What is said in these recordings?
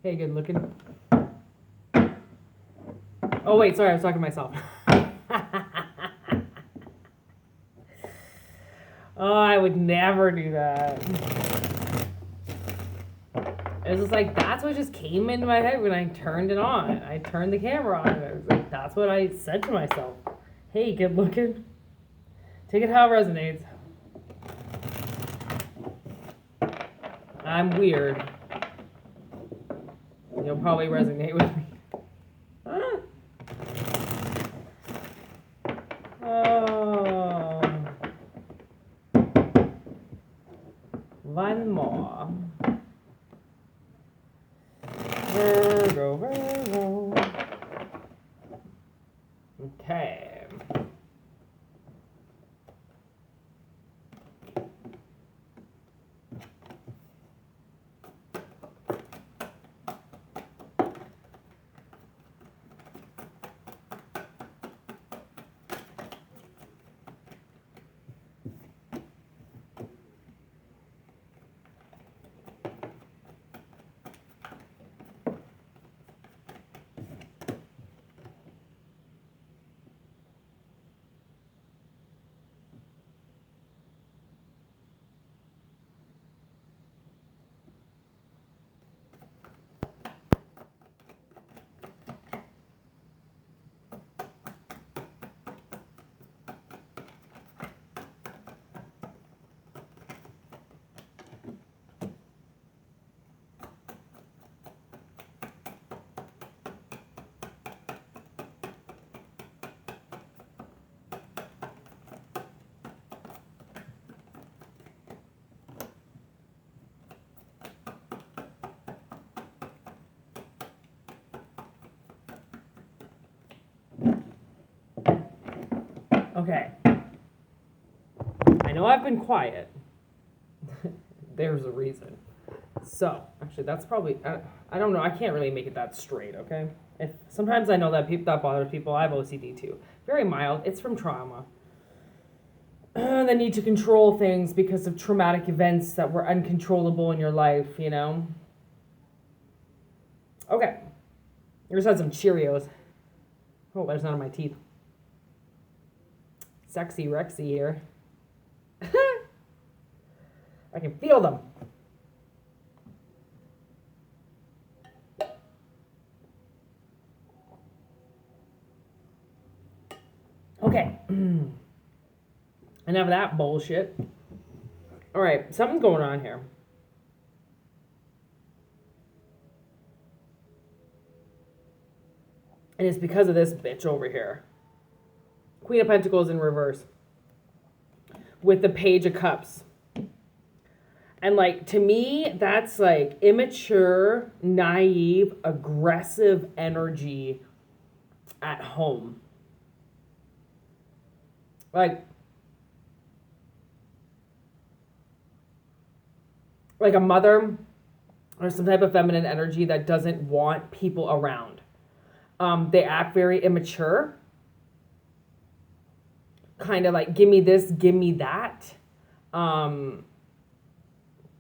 Hey, good looking. Oh, wait, sorry, I was talking to myself. Oh, I would never do that. It was just like, that's what just came into my head when I turned it on. I turned the camera on, and I was like, that's what I said to myself. Hey, good looking. Take it how it resonates. I'm weird. You'll probably resonate with me. Oh. One more. Virgo, Virgo. Okay. Okay. I know I've been quiet. There's a reason. So, actually, that's probably, I don't know, I can't really make it that straight, okay? Sometimes I know that that bothers people. I have OCD too. Very mild. It's from trauma. The need to control things because of traumatic events that were uncontrollable in your life, you know? Okay. I just had some Cheerios. Oh, there's none of my teeth. Sexy Rexy here. I can feel them. Okay. Enough of that bullshit. All right, something's going on here. And it's because of this bitch over here. Queen of Pentacles in reverse. With the Page of Cups. And like, to me, that's like immature, naive, aggressive energy at home. Like a mother or some type of feminine energy that doesn't want people around. They act very immature. Kind of like, give me this, give me that.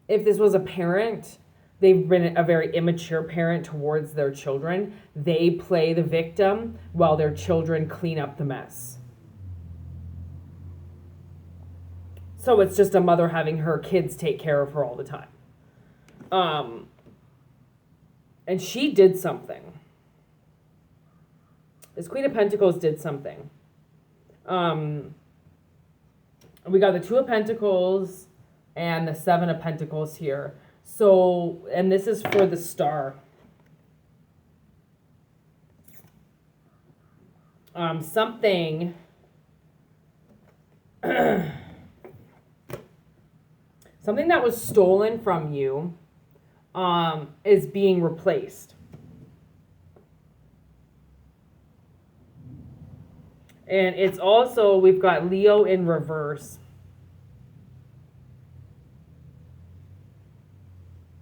If this was a parent, they've been a very immature parent towards their children. They play the victim while their children clean up the mess. So it's just a mother having her kids take care of her all the time. And she did something. This Queen of Pentacles did something. We got the Two of Pentacles and the Seven of Pentacles here. So, and this is for the Star. Something something that was stolen from you is being replaced. And it's also, we've got Leo in reverse.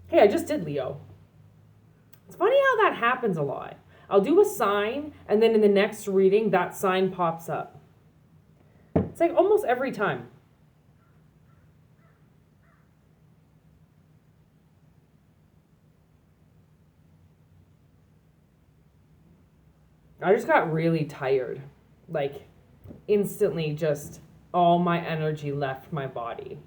Hey, I just did Leo. It's funny how that happens a lot. I'll do a sign, and then in the next reading, that sign pops up. It's like almost every time. I just got really tired. Like, instantly just all my energy left my body.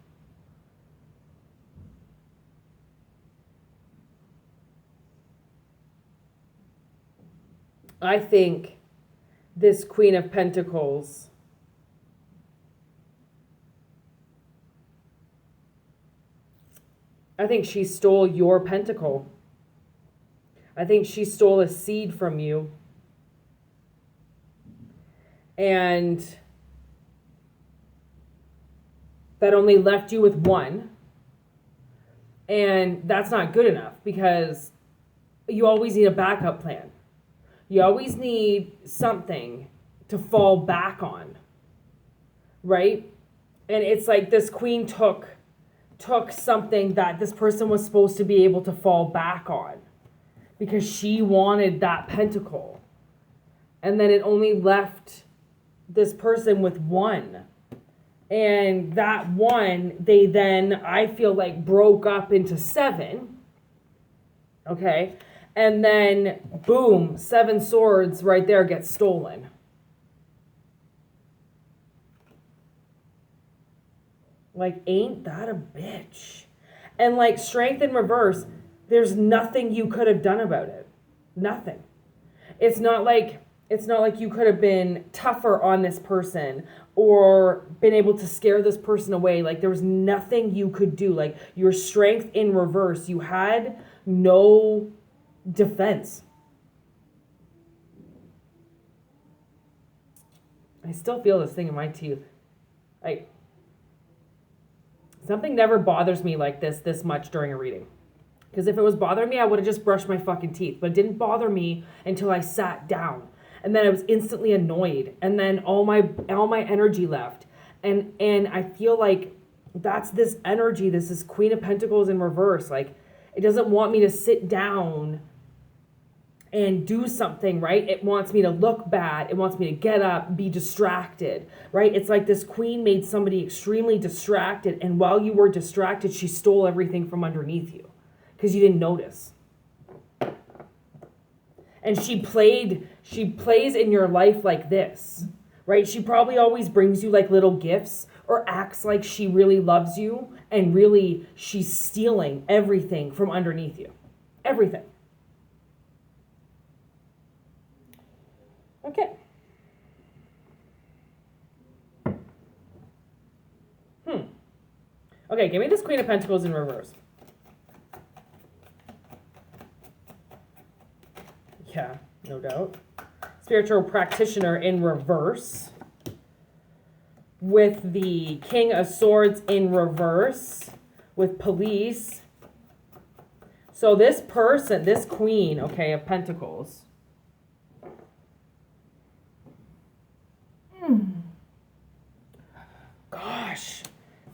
I think this Queen of Pentacles I think she stole your pentacle. I think she stole a seed from you. And that only left you with one. And that's not good enough because you always need a backup plan. You always need something to fall back on, right? And it's like this queen took something that this person was supposed to be able to fall back on because she wanted that pentacle. And then it only left this person with one. And that one, they then, I feel like, broke up into 7. Okay? And then, boom, 7 swords right there get stolen. Like, ain't that a bitch? And like, strength in reverse, there's nothing you could have done about it. Nothing. It's not like you could have been tougher on this person or been able to scare this person away. Like, there was nothing you could do. Like, your strength in reverse, you had no defense. I still feel this thing in my teeth. Like, something never bothers me like this much during a reading. Because if it was bothering me, I would have just brushed my fucking teeth. But it didn't bother me until I sat down. And then I was instantly annoyed. And then all my energy left. And I feel like that's this energy. This is Queen of Pentacles in reverse. Like, it doesn't want me to sit down and do something, right? It wants me to look bad. It wants me to get up, be distracted, right? It's like this queen made somebody extremely distracted. And while you were distracted, she stole everything from underneath you because you didn't notice. And she plays in your life like this, right? She probably always brings you like little gifts or acts like she really loves you. And really, she's stealing everything from underneath you. Everything. Okay. Okay, give me this Queen of Pentacles in reverse. Yeah, no doubt. Spiritual practitioner in reverse. With the King of Swords in reverse. With police. So this person, this queen, okay, of Pentacles. Gosh,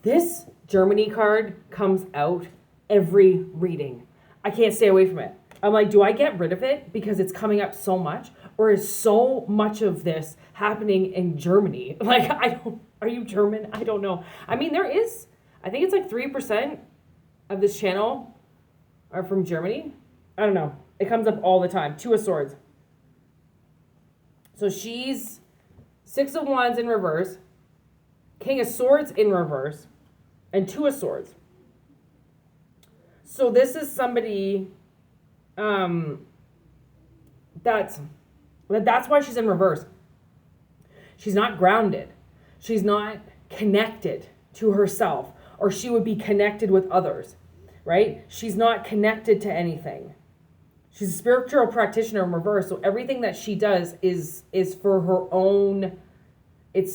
this Germany card comes out every reading. I can't stay away from it. I'm like, do I get rid of it because it's coming up so much? Or is so much of this happening in Germany? Like, are you German? I don't know. I mean, there is, I think it's like 3% of this channel are from Germany. I don't know. It comes up all the time. 2 of Swords. So she's 6 of Wands in reverse, King of Swords in reverse, and 2 of Swords. So this is somebody that's why she's in reverse. She's not grounded. She's not connected to herself, or she would be connected with others, right? She's not connected to anything. She's a spiritual practitioner in reverse, so everything that she does is for her own. That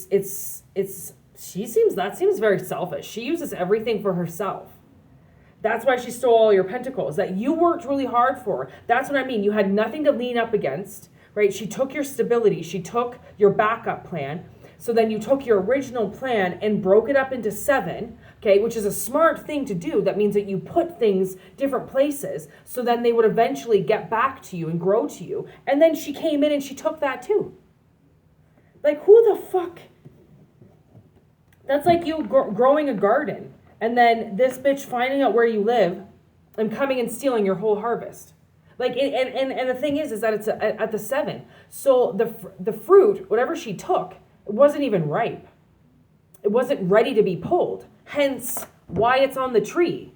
seems very selfish. She uses everything for herself. That's why she stole all your pentacles that you worked really hard for. That's what I mean. You had nothing to lean up against, right? She took your stability. She took your backup plan. So then you took your original plan and broke it up into 7, okay, which is a smart thing to do. That means that you put things different places so then they would eventually get back to you and grow to you. And then she came in and she took that too. Like, who the fuck? That's like you growing a garden. And then this bitch finding out where you live and coming and stealing your whole harvest. Like, and the thing is that it's at the 7. So the fruit, whatever she took, it wasn't even ripe. It wasn't ready to be pulled. Hence why it's on the tree,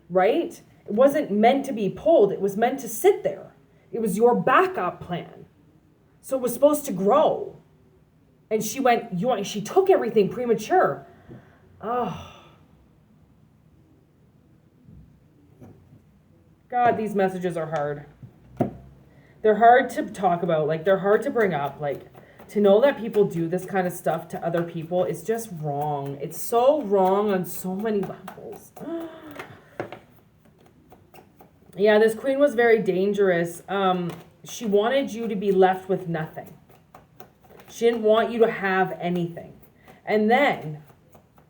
right? It wasn't meant to be pulled. It was meant to sit there. It was your backup plan. So it was supposed to grow. And she took everything premature. Oh. God, these messages are hard. They're hard to talk about. Like, they're hard to bring up. Like, to know that people do this kind of stuff to other people is just wrong. It's so wrong on so many levels. Yeah, this queen was very dangerous. She wanted you to be left with nothing. She didn't want you to have anything. And then,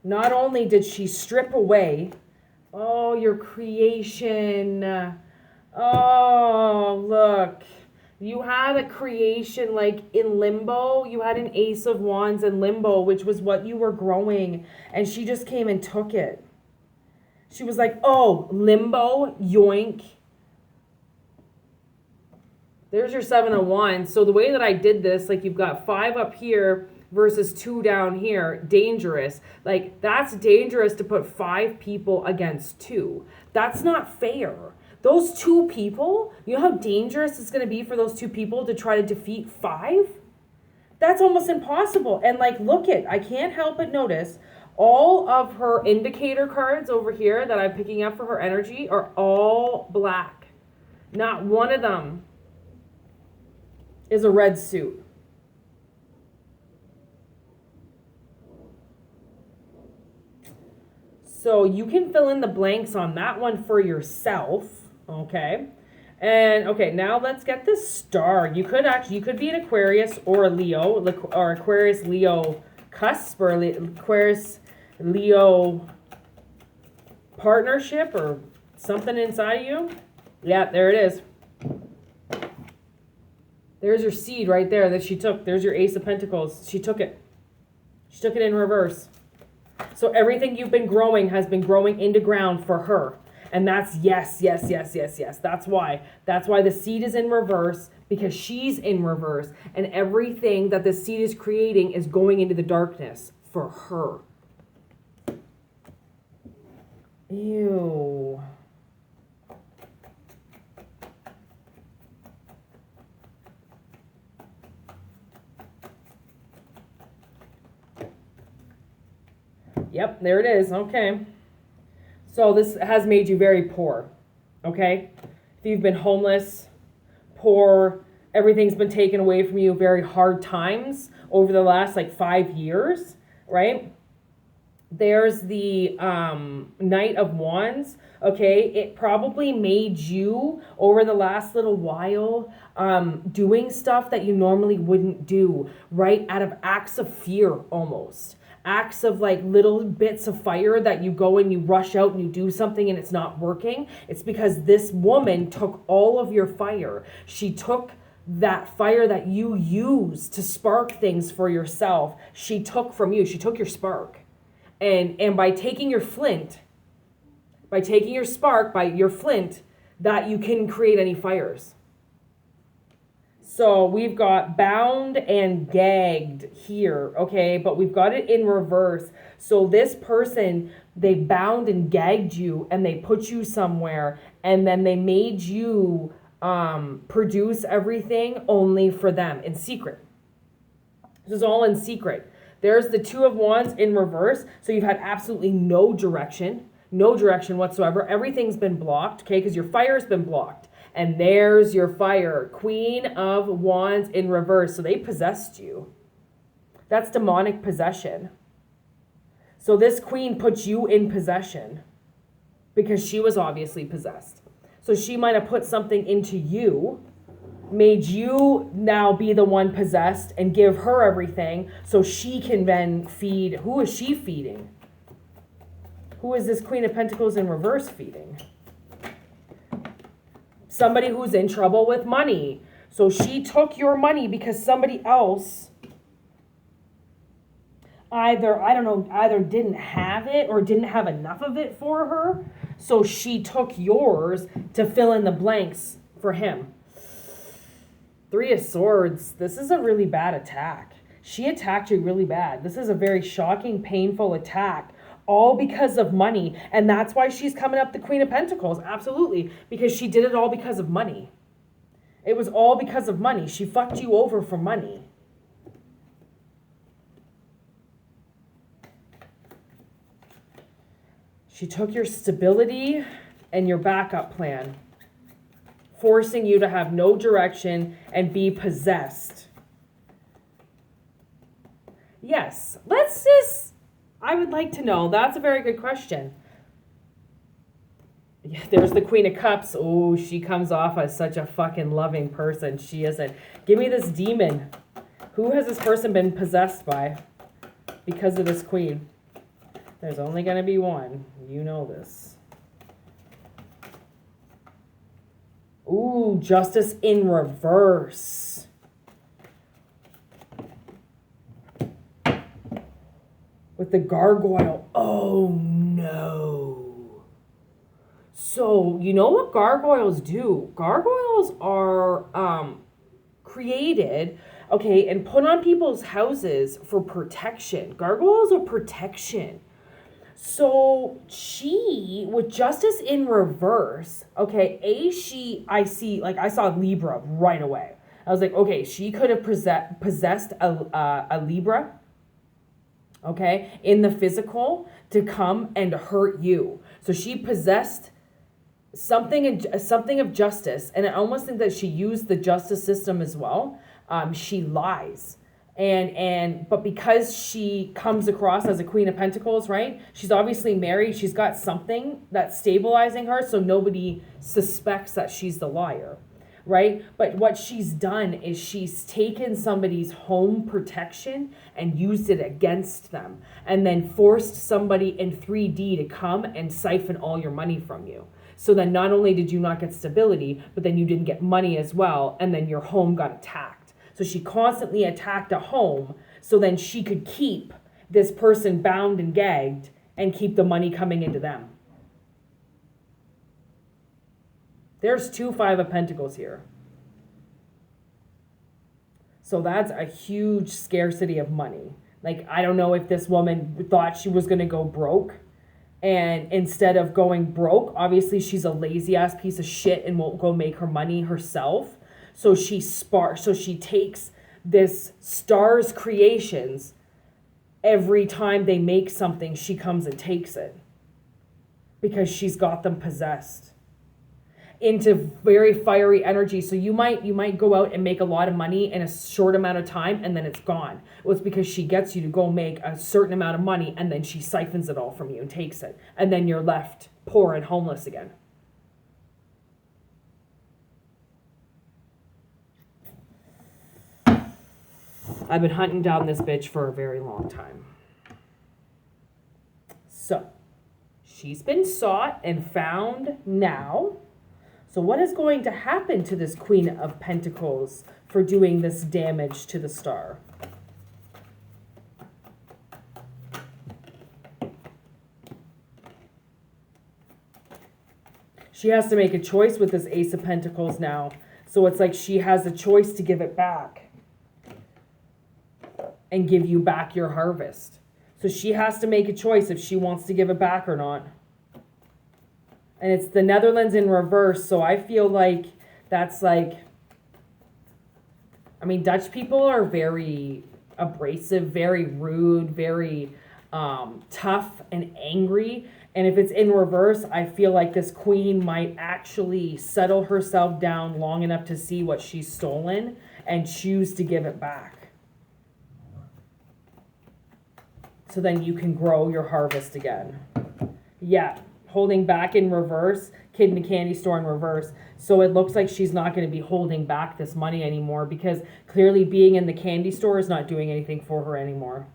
not only did she strip away, oh, your creation. Oh, look. You had a creation like in limbo. You had an Ace of Wands in limbo, which was what you were growing. And she just came and took it. She was like, oh, limbo, yoink. There's your 7 of Wands. So the way that I did this, like you've got 5 up here versus 2 down here, dangerous. Like, that's dangerous to put 5 people against 2. That's not fair. Those 2 people, you know how dangerous it's going to be for those 2 people to try to defeat 5? That's almost impossible. And like, I can't help but notice all of her indicator cards over here that I'm picking up for her energy are all black. Not one of them is a red suit. So you can fill in the blanks on that one for yourself, okay? And okay, now let's get this star. You could be an Aquarius or a Leo, or Aquarius Leo cusp, or Aquarius Leo partnership, or something inside of you. Yeah, there it is. There's your seed right there that she took. There's your Ace of Pentacles. She took it. She took it in reverse. So everything you've been growing has been growing into ground for her. And that's yes. That's why. That's why the seed is in reverse, because she's in reverse. And everything that the seed is creating is going into the darkness for her. Ew. Yep, there it is. Okay. So this has made you very poor. Okay? If you've been homeless, poor, everything's been taken away from you, very hard times over the last 5 years, right? There's the Knight of Wands. Okay, it probably made you over the last little while doing stuff that you normally wouldn't do, right? Out of acts of fear almost. Acts of little bits of fire that you go and you rush out and you do something and it's not working. It's because this woman took all of your fire. She took that fire that you use to spark things for yourself. She took from you. She took your spark. And by taking your flint, by taking your spark, by your flint, that you can create any fires. So we've got bound and gagged here, okay? But we've got it in reverse. So this person, they bound and gagged you and they put you somewhere and then they made you produce everything only for them in secret. This is all in secret. There's the 2 of Wands in reverse. So you've had absolutely no direction whatsoever. Everything's been blocked, okay? Because your fire's been blocked. And there's your fire. Queen of Wands in reverse. So they possessed you. That's demonic possession. So this queen puts you in possession because she was obviously possessed. So she might have put something into you, made you now be the one possessed and give her everything so she can then feed. Who is she feeding? Who is this Queen of Pentacles in reverse feeding? Somebody who's in trouble with money. So she took your money because somebody else either didn't have it or didn't have enough of it for her. So she took yours to fill in the blanks for him. Three of Swords. This is a really bad attack. She attacked you really bad. This is a very shocking, painful attack, all because of money. And that's why she's coming up the Queen of Pentacles. Absolutely. Because she did it all because of money. It was all because of money. She fucked you over for money. She took your stability and your backup plan, forcing you to have no direction and be possessed. Yes, I would like to know. That's a very good question. Yeah, there's the Queen of Cups. Oh, she comes off as such a fucking loving person. She isn't. Give me this demon. Who has this person been possessed by because of this queen? There's only going to be one. You know this. Ooh, Justice in reverse. With the gargoyle. Oh, no. So, you know what gargoyles do? Gargoyles are created, okay, and put on people's houses for protection. Gargoyles are protection. So she, with Justice in reverse, okay, I saw Libra right away. I was like, okay, she could have possessed a Libra, okay, in the physical to come and hurt you. So she possessed something of justice, and I almost think that she used the justice system as well. She lies. But because she comes across as a Queen of Pentacles, right? She's obviously married. She's got something that's stabilizing her, so nobody suspects that she's the liar, right? But what she's done is she's taken somebody's home protection and used it against them, and then forced somebody in 3D to come and siphon all your money from you. So then not only did you not get stability, but then you didn't get money as well, and then your home got attacked. So she constantly attacked a home so then she could keep this person bound and gagged and keep the money coming into them. There's 2 5 of Pentacles here. So that's a huge scarcity of money. Like, I don't know if this woman thought she was going to go broke. And instead of going broke, obviously she's a lazy ass piece of shit and won't go make her money herself. So she takes this Stars Creations. Every time they make something, she comes and takes it because she's got them possessed into very fiery energy. So you might go out and make a lot of money in a short amount of time, and then it's gone. Well, it's because she gets you to go make a certain amount of money, and then she siphons it all from you and takes it, and then you're left poor and homeless again. I've been hunting down this bitch for a very long time. So, she's been sought and found now. So what is going to happen to this Queen of Pentacles for doing this damage to the star? She has to make a choice with this Ace of Pentacles now. So it's like she has a choice to give it back and give you back your harvest. So she has to make a choice if she wants to give it back or not. And it's the Netherlands in reverse, so I feel like that's like, I mean, Dutch people are very abrasive, very rude, very tough and angry. And if it's in reverse, I feel like this queen might actually settle herself down long enough to see what she's stolen and choose to give it back. So then you can grow your harvest again. Yeah, holding back in reverse, kid in a candy store in reverse. So it looks like she's not going to be holding back this money anymore because clearly being in the candy store is not doing anything for her anymore.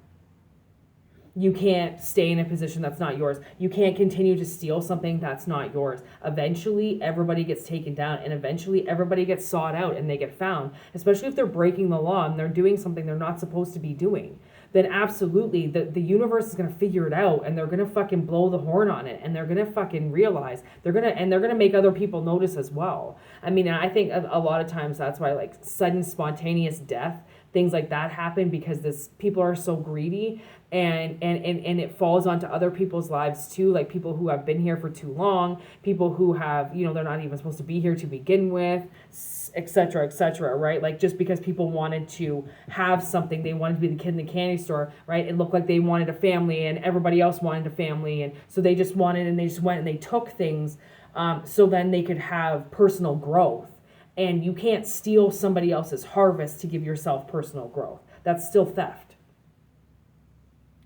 You can't stay in a position that's not yours. You can't continue to steal something that's not yours. Eventually, everybody gets taken down, and eventually everybody gets sought out and they get found, especially if they're breaking the law and they're doing something they're not supposed to be doing. then absolutely the universe is going to figure it out, and they're going to fucking blow the horn on it, and they're going to fucking realize they're going to make other people notice as well. I mean, I think a lot of times that's why like sudden spontaneous death, things like that happen, because people are so greedy, and it falls onto other people's lives too, like people who have been here for too long, people who have, you know, they're not even supposed to be here to begin with, etc., right? Like just because people wanted to have something, they wanted to be the kid in the candy store, right? It looked like they wanted a family and everybody else wanted a family, and so they just wanted, and they just went and they took things, so then they could have personal growth. And you can't steal somebody else's harvest to give yourself personal growth. That's still theft,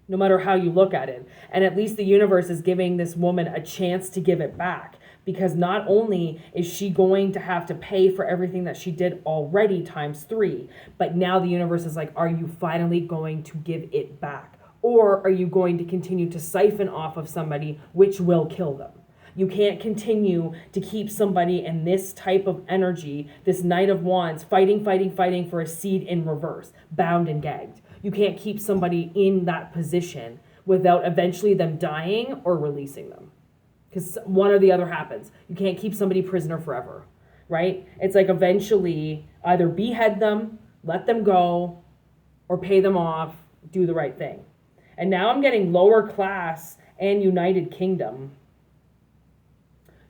no matter how you look at it. And at least the universe is giving this woman a chance to give it back, because not only is she going to have to pay for everything that she did already times 3, but now the universe is like, are you finally going to give it back? Or are you going to continue to siphon off of somebody, which will kill them? You can't continue to keep somebody in this type of energy, this Knight of Wands, fighting for a seed in reverse, bound and gagged. You can't keep somebody in that position without eventually them dying or releasing them. Because one or the other happens. You can't keep somebody prisoner forever, right? It's like eventually either behead them, let them go, or pay them off, do the right thing. And now I'm getting lower class and United Kingdom.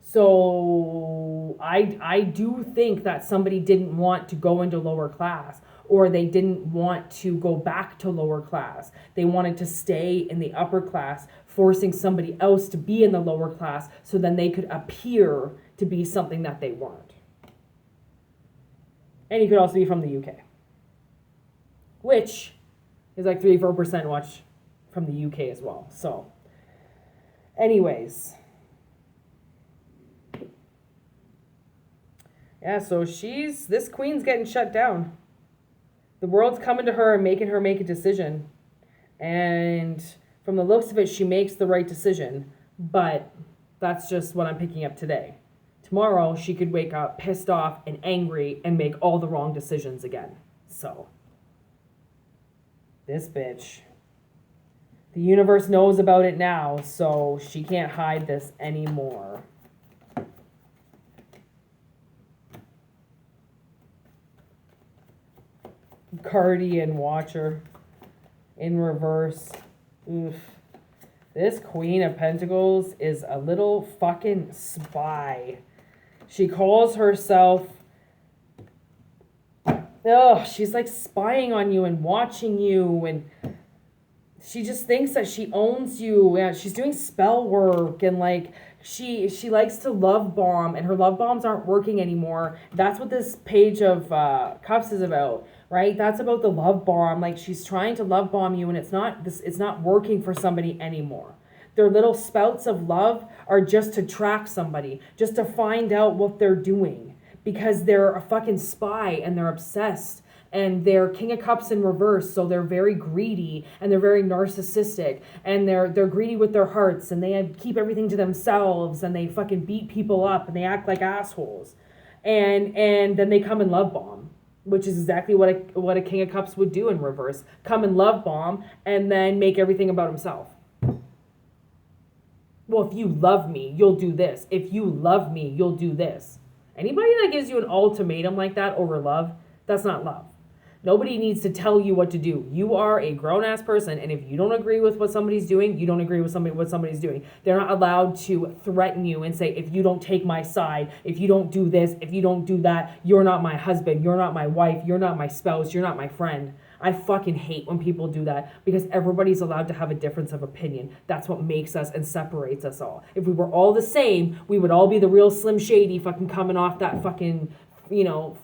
So I do think that somebody didn't want to go into lower class, or they didn't want to go back to lower class. They wanted to stay in the upper class, forcing somebody else to be in the lower class so then they could appear to be something that they weren't. And you could also be from the UK, which is like 3-4% watch from the UK as well. So anyways, yeah, so this queen's getting shut down. The world's coming to her and making her make a decision. And from the looks of it, she makes the right decision. But that's just what I'm picking up today. Tomorrow, she could wake up pissed off and angry and make all the wrong decisions again. So, this bitch. The universe knows about it now, so she can't hide this anymore. Guardian Watcher in reverse. Oof. This Queen of Pentacles is a little fucking spy. She calls herself... Ugh, she's like spying on you and watching you, and she just thinks that she owns you. Yeah, she's doing spell work, and like she likes to love bomb, and her love bombs aren't working anymore. That's what this Page of Cups is about. Right? That's about the love bomb. Like she's trying to love bomb you, and it's not working for somebody anymore. Their little spouts of love are just to track somebody, just to find out what they're doing, because they're a fucking spy and they're obsessed, and they're King of Cups in reverse, so they're very greedy and they're very narcissistic, and they're greedy with their hearts, and they keep everything to themselves, and they fucking beat people up and they act like assholes, and then they come and love bomb. Which is exactly what a King of Cups would do in reverse. Come and love bomb and then make everything about himself. Well, if you love me, you'll do this. If you love me, you'll do this. Anybody that gives you an ultimatum like that over love, that's not love. Nobody needs to tell you what to do. You are a grown-ass person, and if you don't agree with what somebody's doing, you don't agree with what somebody's doing. They're not allowed to threaten you and say, if you don't take my side, if you don't do this, if you don't do that, you're not my husband, you're not my wife, you're not my spouse, you're not my friend. I fucking hate when people do that, because everybody's allowed to have a difference of opinion. That's what makes us and separates us all. If we were all the same, we would all be the real Slim Shady fucking coming off that fucking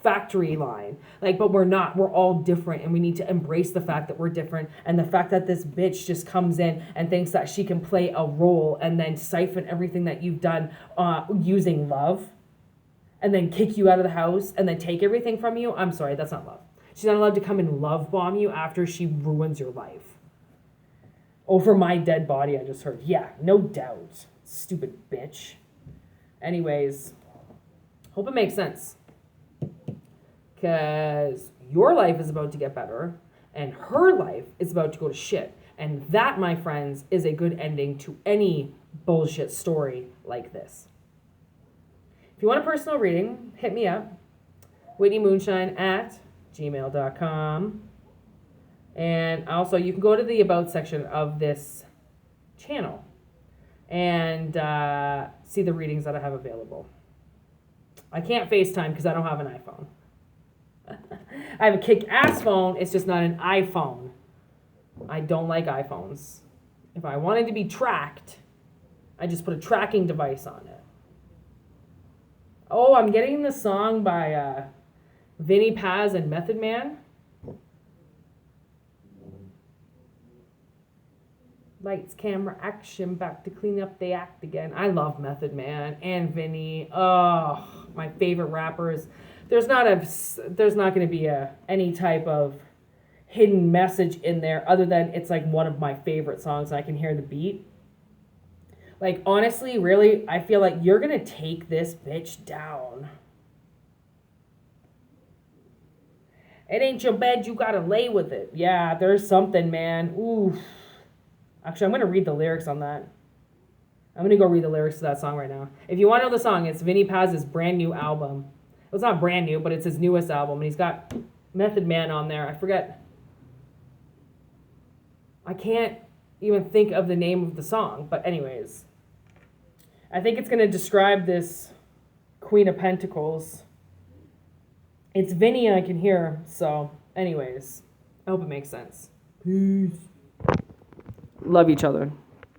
factory line. Like, but we're not. We're all different, and we need to embrace the fact that we're different, and the fact that this bitch just comes in and thinks that she can play a role and then siphon everything that you've done using love, and then kick you out of the house and then take everything from you. I'm sorry, that's not love. She's not allowed to come and love bomb you after she ruins your life. Over my dead body, I just heard. Yeah, no doubt. Stupid bitch. Anyways, hope it makes sense. Because your life is about to get better, and her life is about to go to shit. And that, my friends, is a good ending to any bullshit story like this. If you want a personal reading, hit me up. WhitneyMoonshine@gmail.com. And also, you can go to the About section of this channel and see the readings that I have available. I can't FaceTime because I don't have an iPhone. I have a kick-ass phone. It's just not an iPhone. I don't like iPhones. If I wanted to be tracked, I just put a tracking device on it. Oh, I'm getting the song by Vinny Paz and Method Man. Lights, camera, action, back to clean up the act again. I love Method Man and Vinny. Oh, my favorite rappers. There's not going to be any type of hidden message in there other than it's like one of my favorite songs. I can hear the beat. Like, honestly, really, I feel like you're going to take this bitch down. It ain't your bed, you got to lay with it. Yeah, there's something, man. Ooh. Actually, I'm going to read the lyrics on that. I'm going to go read the lyrics to that song right now. If you want to know the song, it's Vinny Paz's brand new album. Well, it's not brand new, but it's his newest album. And he's got Method Man on there. I forget. I can't even think of the name of the song. But anyways, I think it's going to describe this Queen of Pentacles. It's Vinny, I can hear. So, anyways, I hope it makes sense. Peace. Love each other.